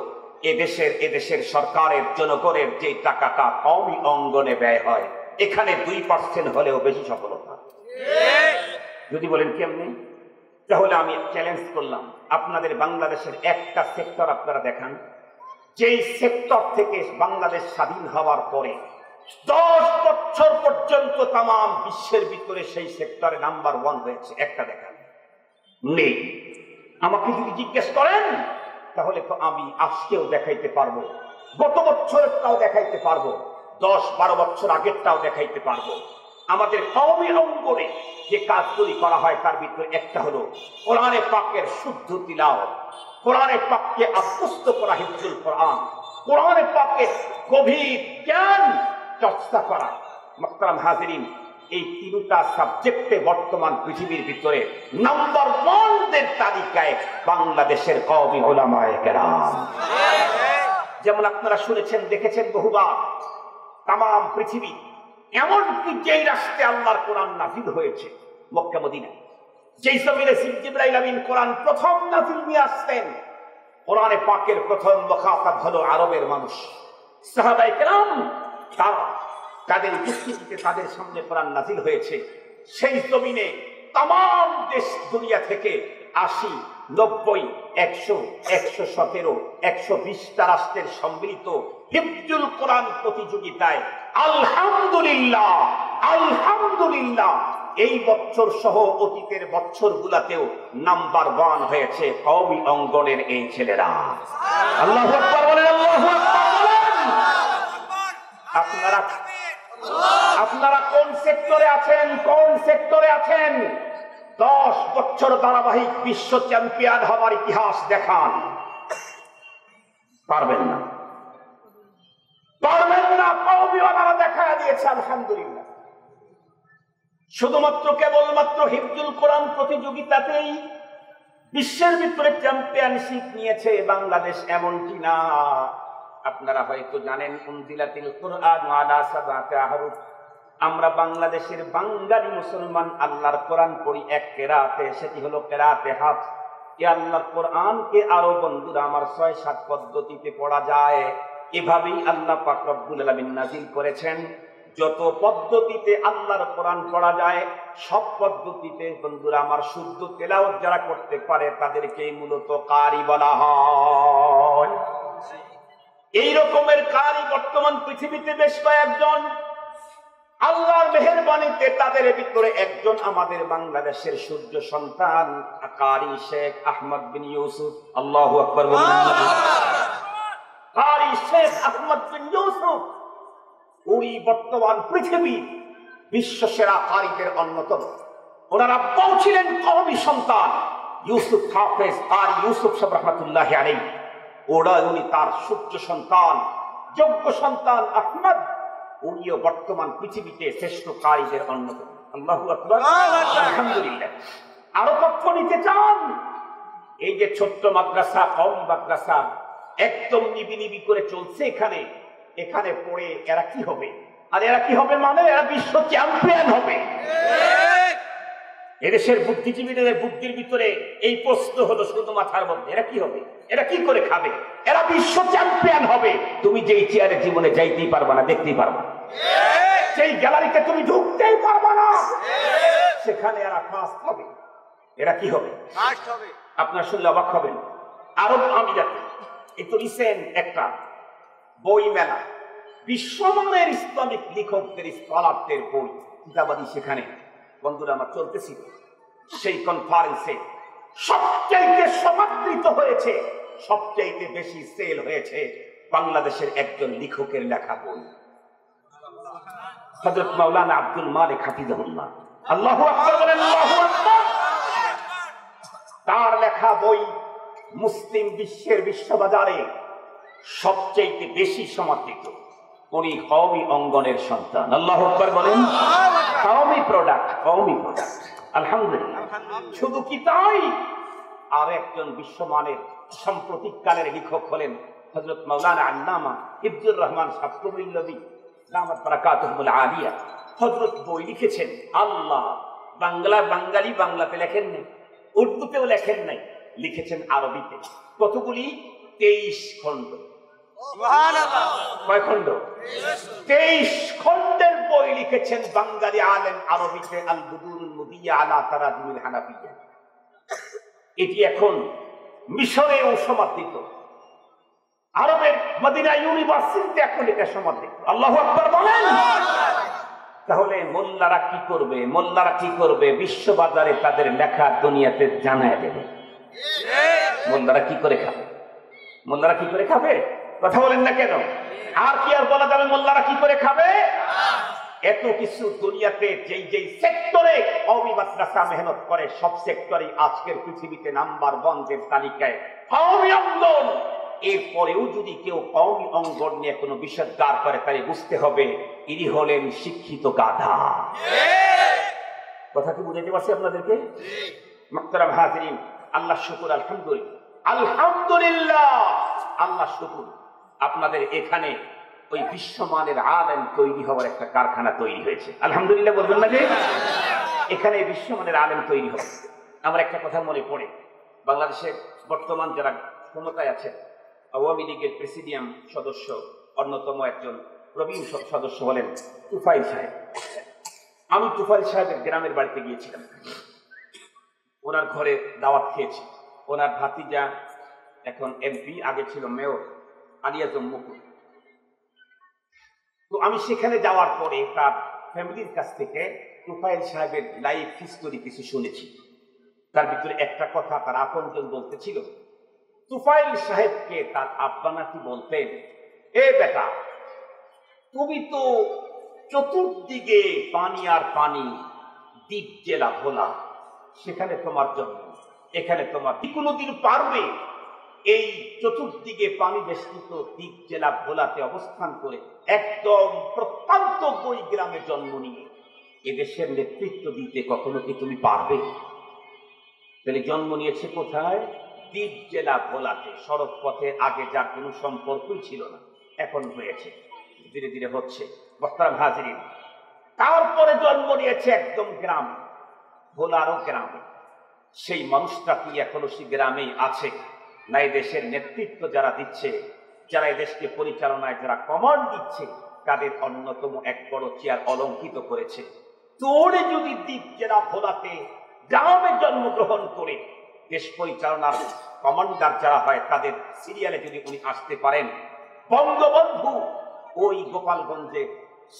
এদেশের সরকারের, জনগণের যে টাকাটা কওমি অঙ্গনে ব্যয় হয়, এখানে 2% হলেও বেশি সফলতা। যদি বলেন কেমনি, তাহলে আমি চ্যালেঞ্জ করলাম, আপনাদের বাংলাদেশের একটা সেক্টর আপনারা দেখান, যেই সেক্টর থেকে বাংলাদেশ স্বাধীন হওয়ার পরে 10 বছর পর্যন্ত তাম বিশ্বের ভিতরে সেই সেক্টরে নাম্বার 1 হয়েছে, একটা দেখান নেই। আমাকে যদি জিজ্ঞেস করেন তাহলে তো আমি আজকেও দেখাইতে পারবো, গত বছরটাও দেখাইতে পারবো, 10-12 বছর আগেরটাও দেখাইতে পারবো। আমাদের কওমি অঙ্গনে যে কাজগুলি করা হয় তার ভিতরে একটা হলো কোরআনে পাকের শুদ্ধ তিলাওয়াত, কোরআনে পাককে আত্মস্থ করা, হিফজুল কোরআন, কোরআনে পাকের গভীর জ্ঞান চর্চা করা। মুহতারাম হাজিরিন, এই তিনটা সাবজেক্টে বর্তমান পৃথিবীর ভিতরে নাম্বার 1 দের তালিকায় বাংলাদেশের কওমি উলামায়ে কেরাম। যেমন আপনারা শুনেছেন, দেখেছেন বহুবার, তাম পৃথিবী, এমনকি যেই রাষ্ট্রে আল্লাহর কোরআন নাযিল হয়েছে মক্কা মদিনা, যেই জমিনে জিবরাইল আমিন কোরআন প্রথম নাযিল নিয়ে আসতেন, কোরআনে পাকের প্রথম মুখাতাব হলো আরবের মানুষ, সাহাবায়ে কেরাম। তাদের উপস্থিতিতে তাদের সামনে কোরআন নাযিল হয়েছে। সেই জমিনে তাম দেশ দুনিয়া থেকে 80, 90, 100, 117, 120টা রাষ্ট্রের সম্মিলিত হিফজুল কোরআন প্রতিযোগিতায় আলহামদুলিল্লাহ আলহামদুলিল্লাহ এই বছর সহ অতীতের বছরগুলোতেও নাম্বার 1 হয়েছে কওমি অঙ্গনের এই ছেলেরা। আল্লাহু আকবার বলেন, আল্লাহু আকবার বলেন। আপনারা কোন সেক্টরে আছেন? কোন সেক্টরে আছেন? 10 বছর ধারাবাহিক বিশ্ব চ্যাম্পিয়ন হওয়ার ইতিহাস দেখান। পারবেন না, পারবেন না। কওমি ওলামারা দেখা দিয়েছে আলহামদুলিল্লাহ। শুধুমাত্র কেবলমাত্র হিফজুল কোরআন প্রতিযোগিতাতেই বিশ্বের ভিতরে চ্যাম্পিয়নশিপ নিয়েছে বাংলাদেশ, এমনটি না। আপনারা হয়তো জানেন, উনজিলাতিল কুরআন আলা সাবআতি আহরুফ। আমরা বাংলাদেশের বাঙালি মুসলমান আল্লাহর কোরআন পড়ি এক কেরাতে, সেটি হলো কেরাতে হাফস। এই আল্লাহর কোরআনকে আরো বন্ধুরা আমার 6-7 পদ্ধতিতে পড়া যায়। এভাবেই আল্লাহ পাক রব্বুল আলামিন নাযিল করেছেন। যত পদ্ধতিতে আল্লাহর কোরআন পড়া যায়, সব পদ্ধতিতে বন্ধুরা আমার শুদ্ধ তেলাওয়াত যারা করতে পারে তাদেরকে মূলত কারি বলা হয়। এই রকমের কারি বর্তমান পৃথিবীতে বেশ কয়েকজন। আল্লাহর মেহেরবানিতে তাদের ভিতরে একজন আমাদের বাংলাদেশের সূর্য সন্তান কারি শেখ আহমদ বিন ইউসুফ। আল্লাহু আকবার বলুন। কারি শেখ আহমদ বিন ইউসুফ উনি বর্তমান পৃথিবীর বিশ্ব সেরা কারিদের অন্যতম। ওনার আব্বাও ছিলেন কওমি সন্তান ইউসুফ হাফেজ কারি ইউসুফ সাহেব রাহমাতুল্লাহি আলাইহি। উনি তার সূর্য সন্তান, যোগ্য সন্তান আহমদ, উনিও বর্তমান পৃথিবীতে শ্রেষ্ঠ কারিদের অন্যতম। আল্লাহু আকবার, আলহামদুলিল্লাহ। আরো তথ্য নিতে চান? এই যে ছোট্ট মাদ্রাসা, কওমি মাদ্রাসা, একদম নিবি করে চলছে এখানে। এখানে পড়ে এরা কি হবে? আর এরা কি হবে মানে এরা বিশ্ব চ্যাম্পিয়ন হবে। এদেশের বুদ্ধিজীবীদের বুদ্ধির ভিতরে এই প্রশ্ন হলো শুধু মাথার মধ্যে, এরা কি হবে? এরা কি করে খাবে? এরা বিশ্ব চ্যাম্পিয়ন হবে। তুমি যেই চেয়ারে জীবনে যাইতেই পারবা না, দেখতেই পারবা না, সেই গ্যালারিতে তুমি ঢুকতেই পারবা না, সেখানে এরা ফার্স্ট হবে। এরা কি হবে? আপনার শুনলে অবাক হবেন। আরব আমিরাতে এই তো রিসেন্ট একটা বই মেলা, বিশ্বমানের ইসলামিক লেখকদের, স্কলারদের বই কিতাবাদি সেখানে বন্ধুরা আমার চলতেছিল। সেই কনফারেন্সে সবচাইতে সমাদৃত হয়েছে, সবচাইতে বেশি সেল হয়েছে বাংলাদেশের একজন লেখকের লেখা বই, হযরত মাওলানা আব্দুল মালিক হাফিজাহুল্লাহ। আল্লাহু আকবার বলেন, আল্লাহু আকবার। তার লেখা বই মুসলিম বিশ্বের বিশ্ববাজারে সবচাইতে বেশি সমাদৃত। উনি কওমি অঙ্গনের সন্তান। আল্লাহু আকবার বলেন। কওমি প্রোডাক্ট, কওমি প্রোডাক্ট, আলহামদুলিল্লাহ। শুধু কি তাই, আর একজন বিশ্বমানের সাম্প্রতিককালের লেখক হলেন হযরত মাওলানা আল্লামা ইবদুর রহমান সাবকুমিল্লাবী দামাত বারাকাতুহুল আলিয়া। হযরত বই লিখেছেন, আল্লাহ বাঙালি বাংলাতে লেখেন নাই, উর্দুতেও লেখেন নাই, লিখেছেন আরবিতে। কতগুলি? 23 খণ্ড। কয় খণ্ড? 23 খণ্ডের বই লিখেছেন বাঙালি আলেম আরবিতে, আল বুদুরুল মুদিয়া আলা তারাজুমিল হানাফিয়া। এটি এখন মিশরেও সমাদৃত। আরবের মদিনা ইউনিভার্সিটিতে এখন এটা সমাধি। আল্লাহু আকবার বলেন। তাহলে মোল্লারা কি করবে? মোল্লারা কি করবে? বিশ্ববাজারে তাদের লেখা দুনিয়াতে জানায় দেবে। মোল্লারা কি করে খাবে? মোল্লারা কি করে খাবে? কথা বলেন না কেন? আর কি আর বলা যাবে মোল্লারা কি করে খাবে? এত কিছু দুনিয়াতে যেই যেই সেক্টরে কওমি মাদ্রাসা মেহনত করে, সব সেক্টরে আজকের পৃথিবীতে নাম্বার 1 এর তালিকায় কওমি অঙ্গন। এরপরেও যদি কেউ কওমি অঙ্গন নিয়ে কোনো বিষয় দাঁড় করে, তাই বুঝতে হবে ইনি হলেন শিক্ষিত গাধা। কথা কি বুঝাতে পারছি আপনাদেরকে? মুহতারাম হাজিরিন, আল্লাহ শুকর, আলহামদুলিল্লাহ, আলহামদুলিল্লাহ, আল্লাহ শুকর। আপনাদের এখানে ওই বিশ্বমানের আলেম তৈরি হওয়ার একটা কারখানা তৈরি হয়েছে। আলহামদুলিল্লাহ বলবেন না যে? এখানে বিশ্বমানের আলেম তৈরি হবে। আমার একটা কথা মনে পড়ে, বাংলাদেশের বর্তমান যারা ক্ষমতায় আছেন, আওয়ামী লীগের প্রেসিডিয়াম সদস্য অন্যতম একজন প্রবীণ সদস্য হলেন তুফাইল সাহেব। আমি তুফাইল সাহেবের গ্রামের বাড়িতে গিয়েছিলাম, ওনার ঘরে দাওয়াত খেয়েছি। ওনার ভাতিজা এখন এমপি, আগে ছিল মেয়র, আলিয়াজম মুকুল। তো আমি সেখানে যাওয়ার পরে তার ফ্যামিলির কাছ থেকে তুফাইল সাহেবের লাইফ হিস্টোরি কিছু শুনেছি। তার ভিতরে একটা কথা তার আপনজন বলতেছিল, তুফাইল সাহেবকে তার আব্বা নাকি বলতেন, এ বেটা, তুমি তো চতুর্দিকে পানি আর পানি, দ্বীপ জেলা ভোলা, সেখানে তোমার জন্ম, এখানে তোমার কোনোদিন পারবে এই চতুর্দিকে পানি বেষ্টিত দ্বীপ জেলা ভোলাতে অবস্থান করে একদম প্রত্যন্ত বই গ্রামে জন্ম নিয়ে এদেশের নেতৃত্ব দিতে কখনো কি তুমি পারবে? তাহলে জন্ম নিয়েছে কোথায়? দ্বীপ জেলা ভোলাতে। সড়ক পথে আগে যার কোনো সম্পর্কই ছিল না, এখন হয়েছে, ধীরে ধীরে হচ্ছে। মোহতারাম হাজিরিন, তারপরে জন্ম নিয়েছে একদম গ্রাম, ভোলারও গ্রামে। সেই মানুষটা কি এখনো সেই গ্রামেই আছে? না এই দেশের নেতৃত্ব যারা দিচ্ছে, যারা এই দেশকে পরিচালনায় যারা কমান্ড দিচ্ছে, তাদের অন্যতম এক বড় চেয়ার অলঙ্কিত করেছে। তোরে যদি দ্বীপ জেলা ভোলাতে গ্রামে জন্মগ্রহণ করে দেশ পরিচালনার কমান্ডার যারা হয়, তাদের সিরিয়ালে যদি উনি আসতে পারেন, বঙ্গবন্ধু ওই গোপালগঞ্জে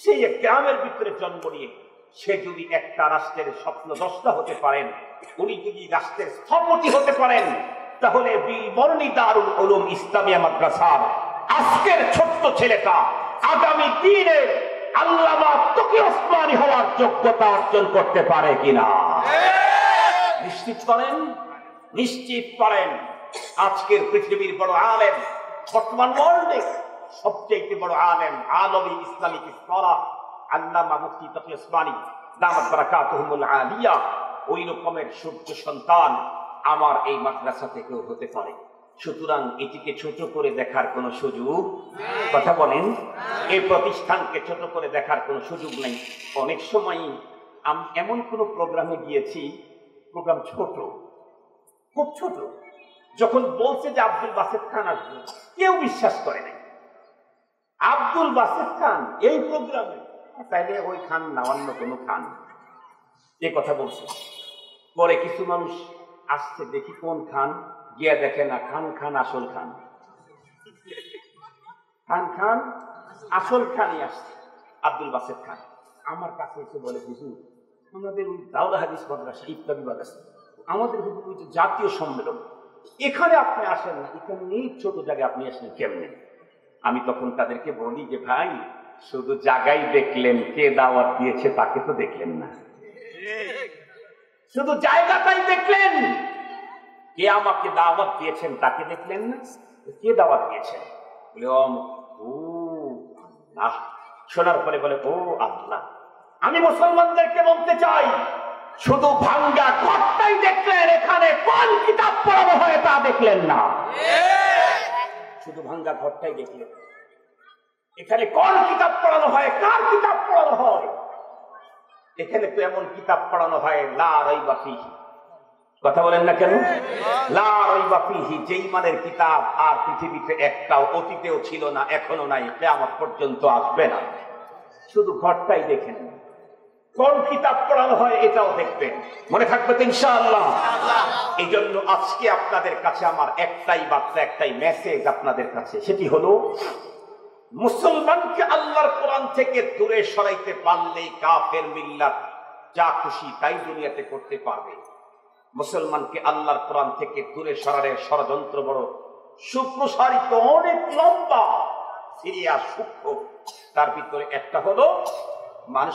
সেই গ্রামের ভিতরে জন্ম নিয়ে সে যদি একটা রাষ্ট্রের স্বপ্নদ্রষ্টা হতে পারেন, উনি যদি রাষ্ট্রের স্থপতি হতে পারেন, তাহলে বিবরণী দারুল উলুম ইসলামিয়া মাদ্রাসার আজকের ছোট্ট ছেলেটা আগামী দিনে আল্লামা তকি ওসমানী হওয়ার যোগ্যতা অর্জন করতে পারে কিনা নিশ্চিত করেন? নিশ্চিত করেন। আজকের পৃথিবীর বড় আলেম, বর্তমান ওয়ার্ল্ডে সবচেয়ে বড় আলেম, আলমী ইসলামিক স্কলার আল্লামা মুফতি তকি ওসমানী দামাত বারাকাতুহুল আলিয়া, ওই রকমের সূর্য সন্তান আমার এই মাদ্রাসা থেকেও হতে পারে। সুতরাং এটিকে ছোট করে দেখার কোনো সুযোগ, কথা বলেন, এই প্রতিষ্ঠানকে ছোট করে দেখার কোনো সুযোগ নেই। অনেক সময় আমি এমন কোনো প্রোগ্রামে গিয়েছি, প্রোগ্রাম ছোট, খুব ছোট, যখন বলছে যে আব্দুল বাসেত খান আসবে, কেউ বিশ্বাস করে নাই। আব্দুল বাসেত খান এই প্রোগ্রামে, তাইলে ওই খান না অন্য কোনো খান, এ কথা বলছে। পরে কিছু মানুষ আসছে, দেখি কোন খান, গিয়া দেখে না খান খান আসল খান, খান খান আসল খানই আসছে, আব্দুল বাসেত খান। আমার কাছে এসে বলে, হুজুর আমাদের ওই দাওরা হাদিস মাদ্রাসা ইফতারি মাদ্রাসা, আমাদের হুজুর ওই জাতীয় সম্মেলন, এখানে আপনি আসেন না, এখানে এই ছোট জায়গায় আপনি আসেন কেমনে? আমি তখন তাদেরকে বলি যে ভাই, শুধু জায়গায় দেখলেন, কে দাওয়াত দিয়েছে তাকে তো দেখলেন না। শুধু জায়গাটাই দেখলেন, কে আমাকে দাওয়াত দিয়েছেন তাকে দেখলেন না। কে দাওয়াত দিয়েছেন? বলে ও আল্লাহ। শোনার পরে বলে ও আল্লাহ। আমি মুসলমানদেরকে বলতে চাই, শুধু ভাঙ্গা ঘরটাই দেখলেন, এখানে কোন কিতাব পড়ানো হয় তা দেখলেন না। শুধু ভাঙ্গা ঘরটাই দেখলেন, এখানে কোন কিতাব পড়ানো হয়, কার কিতাব পড়ানো হয়? এখানে তো এমন কিতাব পড়ানো হয় লা রাইবা ফীহি, কথা বলেন না কেন? লা রাইবা ফীহি, যেই মানের কিতাব আর পৃথিবীতে একটাও অতীতেও ছিল না, এখনো নাই, কিয়ামত পর্যন্ত আসবে না। শুধু ঘরটাই দেখেন। কোন কিতাব পড়ানো হয় এটাও দেখবেন, মনে থাকবে তো ইনশাআল্লাহ। এই জন্য আজকে আপনাদের কাছে আমার একটাই বার্তা, একটাই মেসেজ আপনাদের কাছে, সেটি হলো মুসলমানকে আল্লাহর কোরআন থেকে দূরে সরাইতে পারলেই কাফের মিল্লাত যা খুশি তাই দুনিয়াতে করতে পারবে। মুসলমানকে আল্লাহর কোরআন থেকে দূরে সরানোর ষড়যন্ত্র বড় সুপ্রসারিত, অনেক লম্বা, সিরিয়াস, সূক্ষ্ম। তার ভিতরে একটা হলো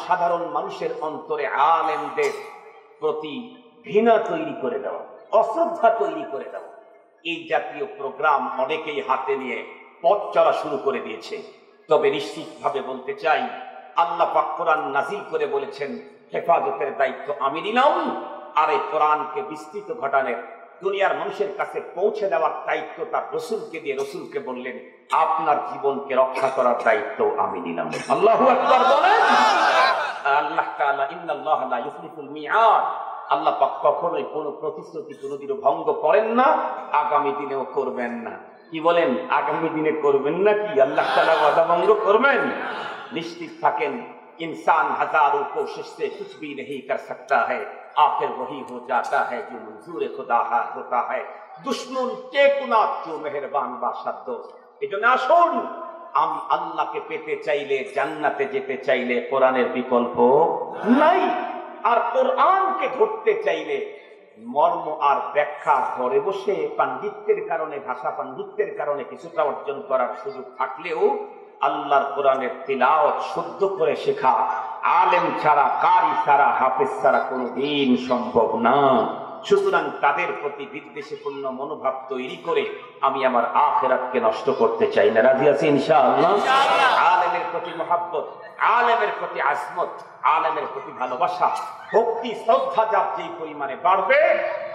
সাধারণ মানুষের অন্তরে আলেমদের প্রতি ঘৃণা তৈরি করে দেওয়া, অশ্রদ্ধা তৈরি করে দেওয়া। এই জাতীয় প্রোগ্রাম অনেকেই হাতে নিয়ে পথ চলা শুরু করে দিয়েছে। তবে নিশ্চিতভাবে বলতে চাই, আল্লাহ পাক কোরআন নাজিল করে বলেছেন হেফাজতের দায়িত্ব আমি নিলাম, আর এই কোরআনকে বিস্তৃত ঘটানোর, দুনিয়ার মানুষের কাছে পৌঁছে দেওয়ার দায়িত্ব তার রসুলকে দিয়ে রসুলকে বললেন আপনার জীবনকে রক্ষা করার দায়িত্ব আমি নিলাম। আল্লাহু আকবার বলেন। আল্লাহ তাআলা ইন্নাল্লাহা লা ইউখলিফুল মিআদ, আল্লাহ পাক কখনোই কোনো প্রতিশ্রুতি কোনোদিনও ভঙ্গ করেন না, আগামী দিনেও করবেন না। কি বলেন, আগামী দিনে করবেন না কি আল্লাহ তাআলা ওয়াদা ভঙ্গ করবেন? নিশ্চিত থাকেন, इंसान हजारों कोशिश से कुछ भी नहीं कर सकता है, आखिर वही हो जाता है जो मंजूर खुदा होता है। दुश्मन टेकुना जो मेहरबान बादशाह दोस्त। এজন্য আসুন, আমি আল্লাহকে পেতে চাইলে, জান্নাতে যেতে চাইলে কোরআনের বিকল্প নাই। আর কোরআনকে ধরতে চাইলে মর্ম আর ব্যাখ্যা ঘরে বসে পাণ্ডিত্যের কারণে, ভাষা পাণ্ডিত্যের কারণে কিছুটা অর্জন করার সুযোগ থাকলেও আল্লাহর কোরআনের তিলাওয়াত শুদ্ধ করে শেখা আলেম ছাড়া, কারি ছাড়া, হাফেজ ছাড়া কোনোদিন সম্ভব না। সুতরাং তাদের প্রতি বিদ্বেষপূর্ণ মনোভাব তৈরি করে আমি আমার আখিরাতকে নষ্ট করতে চাই না। রাজি আছি ইনশাআল্লাহ। আলেমের প্রতি মহব্বত, আলেমের প্রতি আজমত, আলেমের প্রতি ভালোবাসা, ভক্তি, শ্রদ্ধা যার যেই পরিমাণে বাড়বে,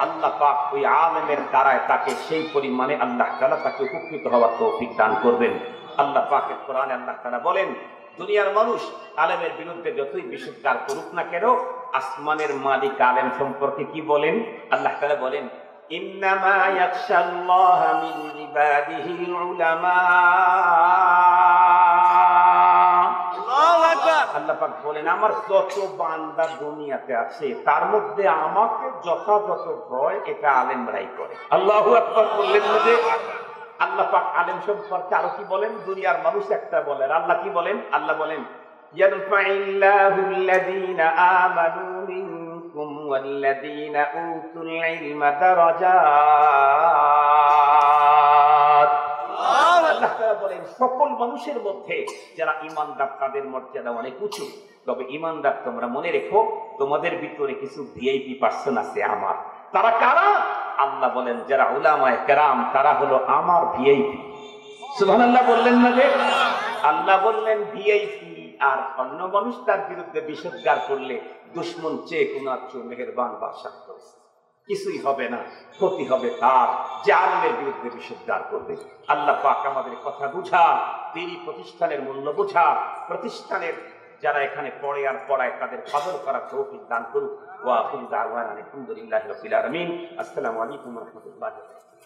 আল্লাহ পাক ওই আলেমের দ্বারায় তাকে সেই পরিমাণে আল্লাহ তাআলা তাকে উপকৃত হওয়ার তৌফিক দান করবেন। আল্লাহ পাকের কোরআনে আল্লাহ তাআলা বলেন, দুনিয়ার মানুষ আলেমের বিরুদ্ধে যতই বিশুদ্ধার করুক না কেন, আসমানের মালিক আলেম সম্পর্কে কি বলেন? আল্লাহ তাআলা বলেন ইন্নামা ইয়াখশাল্লাহা মিন ইবাদিহিল উলামা। আল্লাহু আকবার। আল্লাহ পাক বলেন আমার যত বান্দা দুনিয়াতে আছে তার মধ্যে আমাকে যথাযথ ভয় এটা আলেমরাই করে। আল্লাহু আকবার বললেন যে আল্লাহ পাক আলেম সম্পর্কে আরো কি বলেন? দুনিয়ার মানুষ একটা বলেন, আল্লাহ কি বলেন? আল্লাহ বলেন ইয়ারফাইল্লাহুল্লাযীনা আমানু মিনকুম ওয়াল্লাযীনা উতুল ইলমা দারাজাত। আল্লাহ তাআলা বলেন সকল মানুষের মধ্যে যারা ঈমানদার তাদের মর্যাদা অনেক উঁচু। তবে ঈমানদার তোমরা মনে রেখো, তোমাদের ভিতরে কিছু ভিআইপি পার্সন আছে আমার। তারা কারা? আল্লাহ বলেন যারা উলামায়ে কেরাম, তারা হলো আমার ভিআইপি। সুবহানাল্লাহ বললেন না যে? আল্লাহ বললেন ভিআইপি। আর অন্য মানুষ তার বিরুদ্ধে বিষোদ্গার করলে দুশ্মন চেয়ে কুনাচ্ছু মেহেরবান বাদশাহ কিছুই হবে না, ক্ষতি হবে তার যে আলেমের বিরুদ্ধে বিষোদ্গার করবে। আল্লাহ পাক আমাদের কথা বুঝা, তিনি প্রতিষ্ঠানের মূল্য বুঝা, প্রতিষ্ঠানের যারা এখানে পড়ে আর পড়ায় তাদের কদর করার তৌফিক দান করুক। ওয়া আখিরু দাওয়ানা আলহামদুলিল্লাহি রাব্বিল আলামিন। আসসালামু আলাইকুম ওয়া রাহমাতুল্লাহি ওয়া বারাকাতুহু।